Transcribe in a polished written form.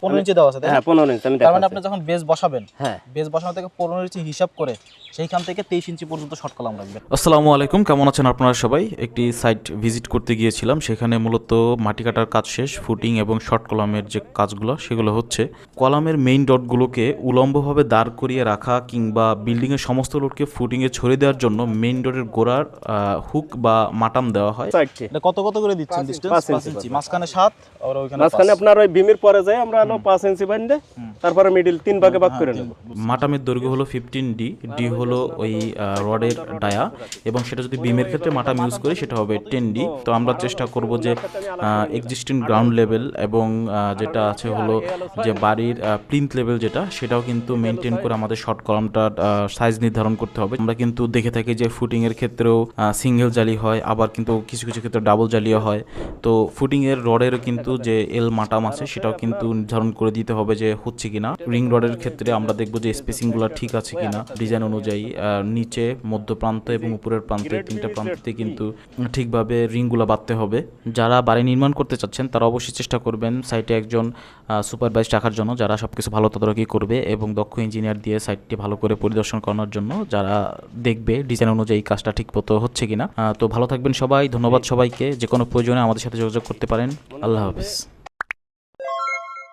15 ইঞ্চি দেওয়া আছে, তাই না? হ্যাঁ 15 ইঞ্চি। আমি তার মানে দেখাচ্ছি। আপনি যখন বেস বসাবেন, হ্যাঁ বেস বসানো থেকে 15 ইঞ্চি হিসাব করে সেইখান থেকে 23 ইঞ্চি পর্যন্ত শর্ট কলাম রাখবেন। আসসালামু আলাইকুম, কেমন আছেন আপনারা সবাই? একটি সাইট ভিজিট করতে গিয়েছিলাম, সেখানে মূলত মাটি কাটার কাজ শেষ, ফুটিং এবং শর্ট কলামের যে কাজগুলো সেগুলো হচ্ছে। কলামের মেইন ডটগুলোকে উলম্বভাবে দাঁড় করিয়ে রাখা কিংবা বিল্ডিংয়ের সমস্ত লোডকে ফুটিংয়ে ছড়িয়ে দেওয়ার জন্য মেইন ডটের গোড়ার হুক বা মাটাম দেওয়া হয়। সাইডটি এটা কত কত করে দিচ্ছেন ডিসটেন্স? 5 5 ইঞ্চি, মাঝখানে 7 আর ওইখানে মাঝখানে 5। আপনার ওই বিমের পরে যায় আমরা 5 ইঞ্চি বাঁধে, তারপরে মিডল 3 ভাগে ভাগ করে নেব। মাটামের দৈর্ঘ্য হলো 15 ডি হলো ওই রডের ডায়া, এবং সেটা যদি বিমের ক্ষেত্রে মাটাম ইউজ করি সেটা হবে 10 ডি। তো আমরা চেষ্টা করব যে এক্সিস্টিং গ্রাউন্ড লেভেল এবং যেটা আছে হলো যে বাড়ির প্লিন্থ লেভেল যেটা, সেটাও কিন্তু মেনটেন করে আমাদের শর্ট কলামটার সাইজ নির্ধারণ করতে হবে। আমরা কিন্তু দেখে থাকি যে ফুটিংয়ের ক্ষেত্রেও সিঙ্গেল জালি হয়, আবার কিন্তু কিছু কিছু ক্ষেত্রে ডাবল জালিও হয়। তো ফুটিংয়ের রডের কিন্তু যে এল মাটাম আছে সেটাও কিন্তু নির্ধারণ করে দিতে হবে যে হচ্ছে কিনা। রিং রডের ক্ষেত্রে আমরা দেখব যে স্পেসিংগুলো ঠিক আছে কিনা ডিজাইন অনুযায়ী। নিচে, মধ্য প্রান্ত এবং উপরের প্রান্তে, তিনটা প্রান্তে কিন্তু ঠিকভাবে রিংগুলো বাঁধতে হবে। যারা বাড়ি নির্মাণ করতে চাচ্ছেন তারা অবশ্যই চেষ্টা করবেন সাইটে একজন সুপারভাইজ রাখার জন্য, যারা সবকিছু ভালো তদারকি করবে এবং দক্ষ ইঞ্জিনিয়ার দিয়ে সাইটটি ভালো করে পরিদর্শন করানোর জন্য, যারা দেখবে ডিজাইন অনুযায়ী কাজটা ঠিক মতো হচ্ছে কিনা। তো ভালো থাকবেন সবাই, ধন্যবাদ সবাইকে। যে কোনো প্রয়োজনে আমাদের সাথে যোগাযোগ করতে পারেন। আল্লাহ হাফেজ।